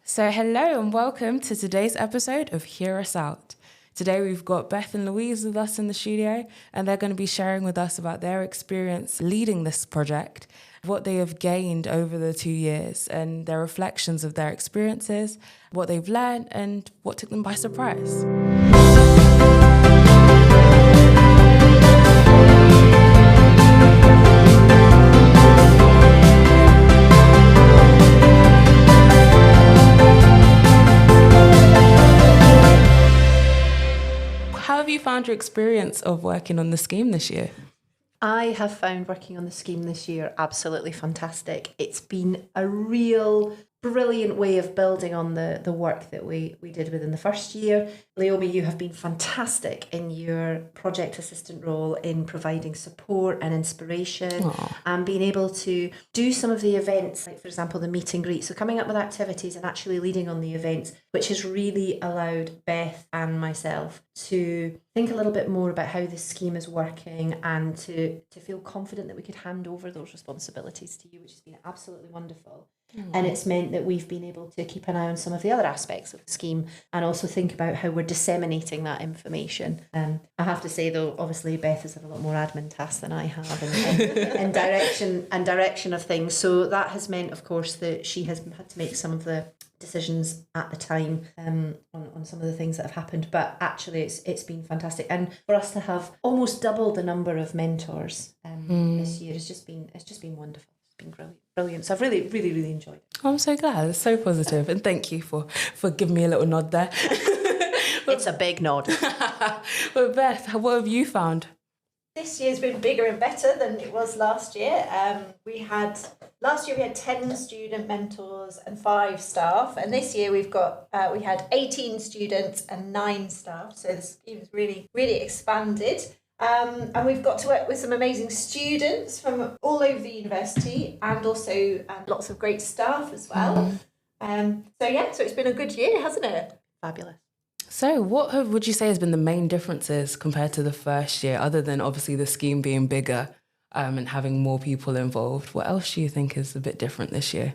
So, hello and welcome to today's episode of Hear Us Out. Today we've got Beth and Louise with us in the studio, and they're going to be sharing with us about their experience leading this project, what they have gained over the 2 years, and their reflections of their experiences, what they've learned, and what took them by surprise. How have you found your experience of working on the scheme this year? I have found working on the scheme this year absolutely fantastic. It's been a real brilliant way of building on the work that we did within the first year. Leomi, you have been fantastic in your project assistant role in providing support and inspiration. And being able to do some of the events, like for example the meet and greet, so coming up with activities and actually leading on the events, which has really allowed Beth and myself to think a little bit more about how this scheme is working and to feel confident that we could hand over those responsibilities to you, which has been absolutely wonderful. And it's meant that we've been able to keep an eye on some of the other aspects of the scheme and also think about how we're disseminating that information. I have to say though, obviously Beth has had a lot more admin tasks than I have and direction of things. So that has meant, of course, that she has had to make some of the decisions at the time on some of the things that have happened, but actually it's been fantastic, and for us to have almost double the number of mentors this year, it's just been wonderful. It's been brilliant. So I've really enjoyed it. I'm so glad. It's so positive, and thank you for giving me a little nod there. It's a big nod. But Beth, what have you found? This year's been bigger and better than it was last year. Last year we had 10 student mentors and 5 staff, and this year we had 18 students and 9 staff. So the scheme has really expanded. And we've got to work with some amazing students from all over the university, and also lots of great staff as well. So it's been a good year, hasn't it? Fabulous. So what would you say has been the main differences compared to the first year, other than obviously the scheme being bigger and having more people involved? What else do you think is a bit different this year?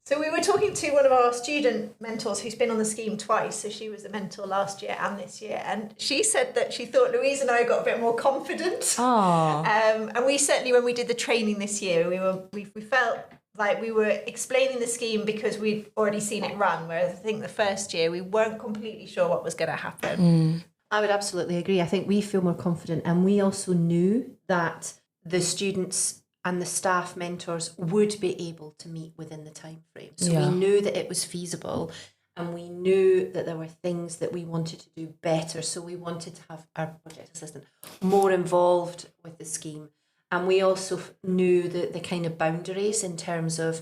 So we were talking to one of our student mentors who's been on the scheme twice. So she was a mentor last year and this year. And she said that she thought Louise and I got a bit more confident. And we certainly, when we did the training this year, we felt like we were explaining the scheme because we'd already seen it run, whereas I think the first year we weren't completely sure what was going to happen. I would absolutely agree. I think we feel more confident, and we also knew that the students and the staff mentors would be able to meet within the time frame. So we knew that it was feasible, and we knew that there were things that we wanted to do better. So we wanted to have our project assistant more involved with the scheme. And we also knew the kind of boundaries in terms of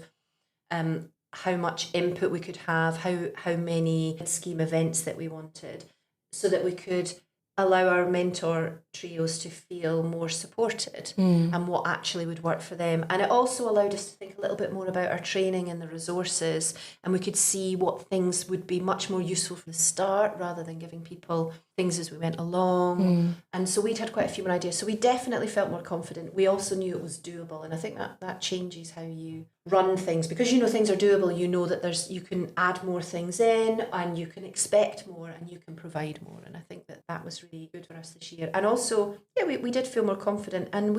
how much input we could have, how many scheme events that we wanted, so that we could allow our mentor trios to feel more supported and what actually would work for them. And it also allowed us to think a little bit more about our training and the resources, and we could see what things would be much more useful from the start rather than giving people things as we went along. And so we'd had quite a few more ideas. So we definitely felt more confident. We also knew it was doable, and I think that changes how you run things, because things are doable. You know that you can add more things in, and you can expect more, and you can provide more. And I think that was really good for us this year. And also, we did feel more confident, and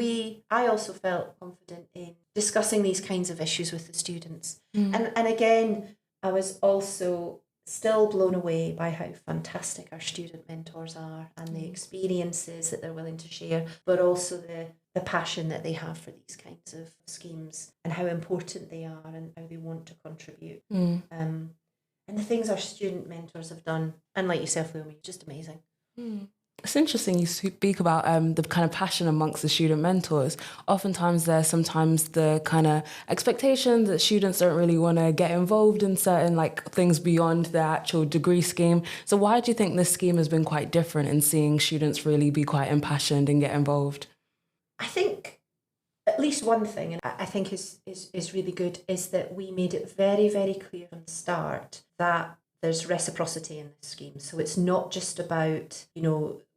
I also felt confident in discussing these kinds of issues with the students. And again, I was also still blown away by how fantastic our student mentors are, and the experiences that they're willing to share, but also the passion that they have for these kinds of schemes, and how important they are, and how they want to contribute. And the things our student mentors have done, and like yourself, Leomi, just amazing. It's interesting you speak about the kind of passion amongst the student mentors. Oftentimes there's sometimes the kind of expectation that students don't really want to get involved in certain things beyond their actual degree scheme. So why do you think this scheme has been quite different in seeing students really be quite impassioned and get involved? I think at least one thing, and I think is really good, is that we made it very, very clear from the start that there's reciprocity in this scheme. So it's not just about,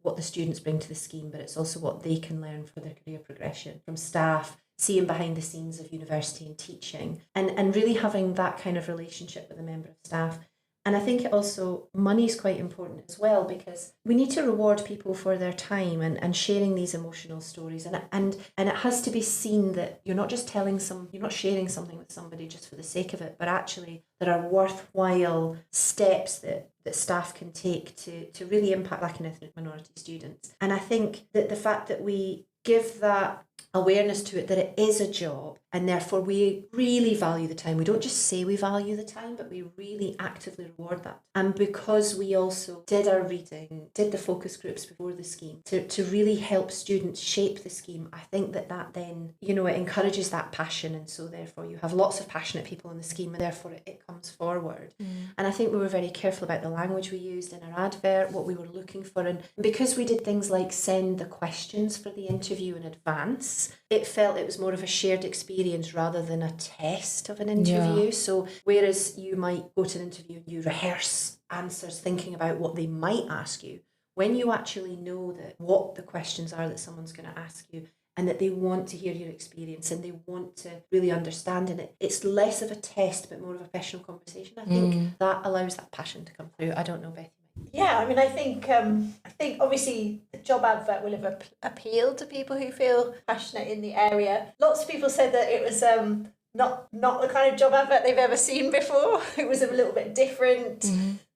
what the students bring to the scheme, but it's also what they can learn for their career progression from staff, seeing behind the scenes of university and teaching, and really having that kind of relationship with a member of staff. And I think it also, money's quite important as well, because we need to reward people for their time and sharing these emotional stories. And it has to be seen that you're not just you're not sharing something with somebody just for the sake of it, but actually there are worthwhile steps that staff can take to really impact Black and ethnic minority students. And I think that the fact that we give that awareness to it, that it is a job, and therefore we really value the time. We don't just say we value the time, but we really actively reward that. And because we also did our reading, did the focus groups before the scheme to really help students shape the scheme, I think that then, it encourages that passion. And so therefore you have lots of passionate people in the scheme, and therefore it comes forward. And I think we were very careful about the language we used in our advert, what we were looking for. And because we did things like send the questions for the interview in advance, it felt it was more of a shared experience rather than a test of an interview. Yeah. So whereas you might go to an interview and you rehearse answers thinking about what they might ask you, when you actually know that what the questions are that someone's going to ask you, and that they want to hear your experience and they want to really understand in it, it's less of a test but more of a professional conversation. I think that allows that passion to come through. I don't know, Beth. Yeah, I mean, I think obviously the job advert will have appealed to people who feel passionate in the area. Lots of people said that it was not the kind of job advert they've ever seen before. It was a little bit different.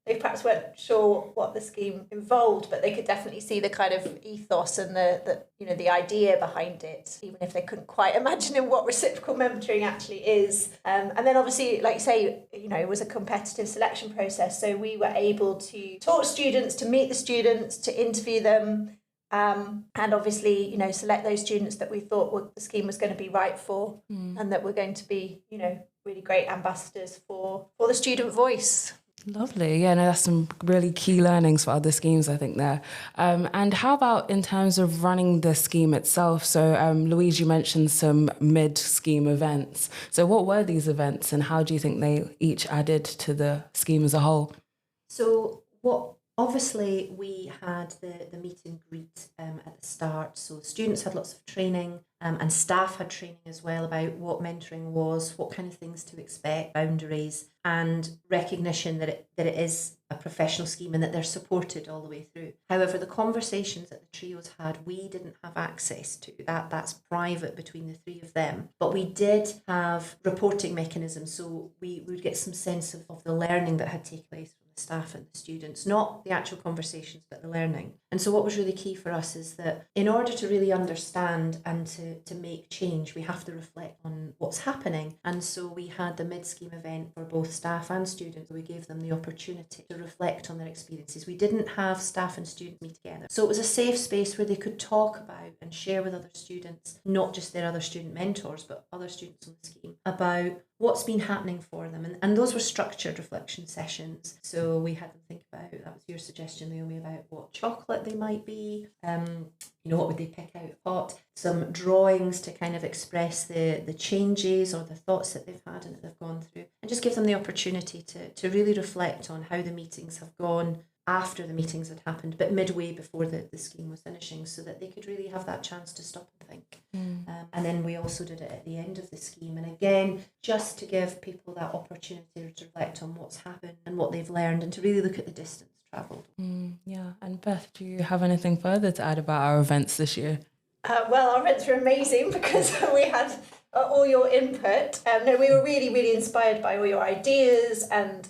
They perhaps weren't sure what the scheme involved, but they could definitely see the kind of ethos and the idea behind it, even if they couldn't quite imagine what reciprocal mentoring actually is. And then obviously, like you say, it was a competitive selection process. So we were able to talk to students, to meet the students, to interview them, and obviously, select those students that we thought the scheme was going to be right for, and that were going to be, really great ambassadors for the student voice. Lovely. Yeah, no, that's some really key learnings for other schemes, I think, there. And how about in terms of running the scheme itself? So, Louise, you mentioned some mid-scheme events. So what were these events and how do you think they each added to the scheme as a whole? So obviously we had the meet and greet at the start. So students had lots of training and staff had training as well about what mentoring was, what kind of things to expect, boundaries, and recognition that it is a professional scheme and that they're supported all the way through. However, the conversations that the trios had, we didn't have access to. That's private between the three of them. But we did have reporting mechanisms, so we would get some sense of the learning that had taken place from the staff and the students, not the actual conversations, but the learning. And so what was really key for us is that in order to really understand and to make change, we have to reflect on what's happening. And so we had the mid-scheme event for both staff and students. We gave them the opportunity to reflect on their experiences. We didn't have staff and students meet together. So it was a safe space where they could talk about and share with other students, not just their other student mentors, but other students on the scheme, about what's been happening for them. And those were structured reflection sessions. So we had them think about, that was your suggestion, Naomi, about what chocolate they might be, what would they pick out of pot, some drawings to kind of express the changes or the thoughts that they've had and that they've gone through, and just give them the opportunity to really reflect on how the meetings have gone after the meetings had happened, but midway before the scheme was finishing, so that they could really have that chance to stop and think. And then we also did it at the end of the scheme, and again, just to give people that opportunity to reflect on what's happened and what they've learned, and to really look at the distance travelled. Yeah, and Beth, do you have anything further to add about our events this year? Well, our events were amazing because we had all your input. No, we were really, really inspired by all your ideas and,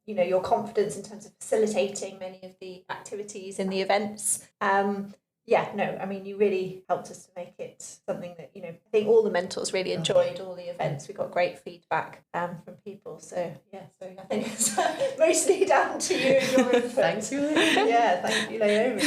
your confidence in terms of facilitating many of the activities in the events. You really helped us to make it something that, I think all the mentors really enjoyed all the events. We got great feedback from people. So I think it's mostly down to you and your input. Thank you. Yeah, thank you, Naomi.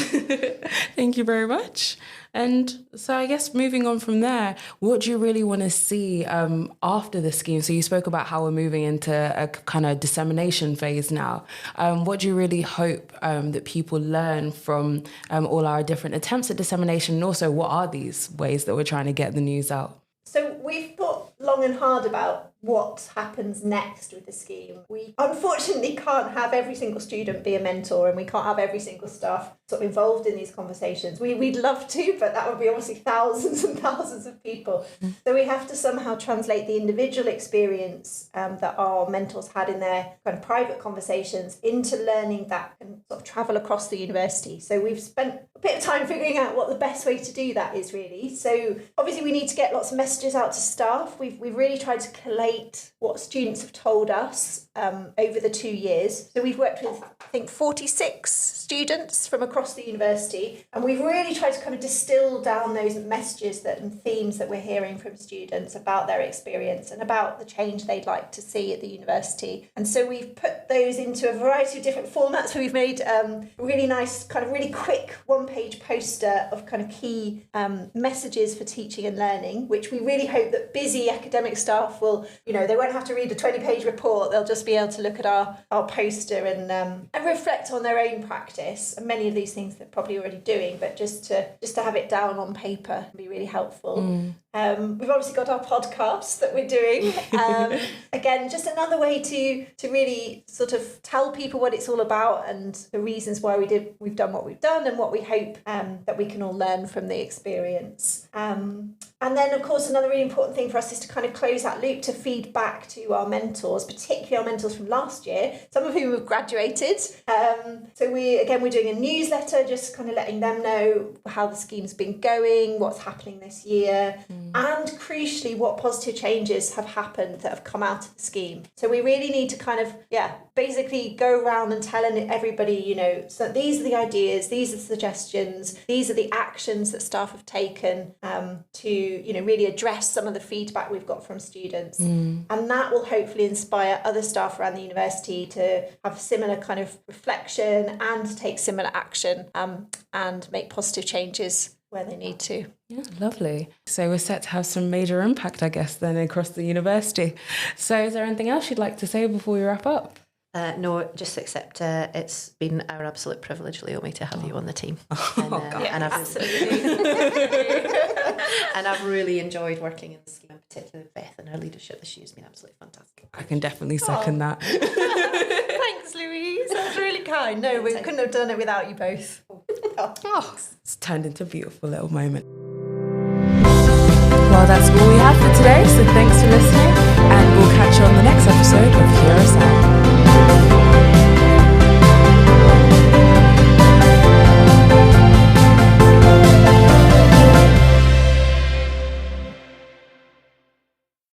Thank you very much. And so I guess moving on from there, what do you really want to see after the scheme? So you spoke about how we're moving into a kind of dissemination phase now. What do you really hope that people learn from all our different attempts at dissemination? And also, what are these ways that we're trying to get the news out? So we've thought long and hard about what happens next with the scheme. We unfortunately can't have every single student be a mentor, and we can't have every single staff sort of involved in these conversations. We'd love to, but that would be obviously thousands and thousands of people. So we have to somehow translate the individual experience that our mentors had in their kind of private conversations into learning that can sort of travel across the university. So we've spent a bit of time figuring out what the best way to do that is really. So obviously we need to get lots of messages out to staff. We've really tried to collate what students have told us over the 2 years. So we've worked with, I think, 46 students from across the university, and we've really tried to kind of distill down those messages and themes that we're hearing from students about their experience and about the change they'd like to see at the university. And so we've put those into a variety of different formats. So we've made a really nice, kind of really quick one-page poster of kind of key messages for teaching and learning, which we really hope that busy academic staff will, they won't have to read a 20-page report. They'll just be able to look at our poster and reflect on their own practice. And many of these things they're probably already doing, but just to have it down on paper would be really helpful. We've obviously got our podcast that we're doing. Again, just another way to really sort of tell people what it's all about and the reasons why we've done what we've done and what we hope that we can all learn from the experience. And then, of course, another really important thing for us is to kind of close that loop to feed back to our mentors, particularly our mentors from last year, some of whom have graduated. So we're doing a newsletter, just kind of letting them know how the scheme's been going, what's happening this year, and crucially, what positive changes have happened that have come out of the scheme. So we really need to kind of, basically go around and telling everybody, so these are the ideas, these are the suggestions, these are the actions that staff have taken to, really address some of the feedback we've got from students. And that will hopefully inspire other staff around the university to have similar kind of reflection and to take similar action and make positive changes where they need to. Yeah, lovely. So we're set to have some major impact, I guess, then across the university. So is there anything else you'd like to say before we wrap up? No, just accept it's been our absolute privilege, Leomi, to have you on the team. And I've really enjoyed working in the scheme, in particular with Beth, and her leadership this year has been absolutely fantastic. I can definitely second that. Thanks, Louise. That's really kind. No, we couldn't have done it without you both. It's turned into a beautiful little moment. Well, that's all we have for today, so thanks for listening, and we'll catch you on the next episode of Hear Us Out.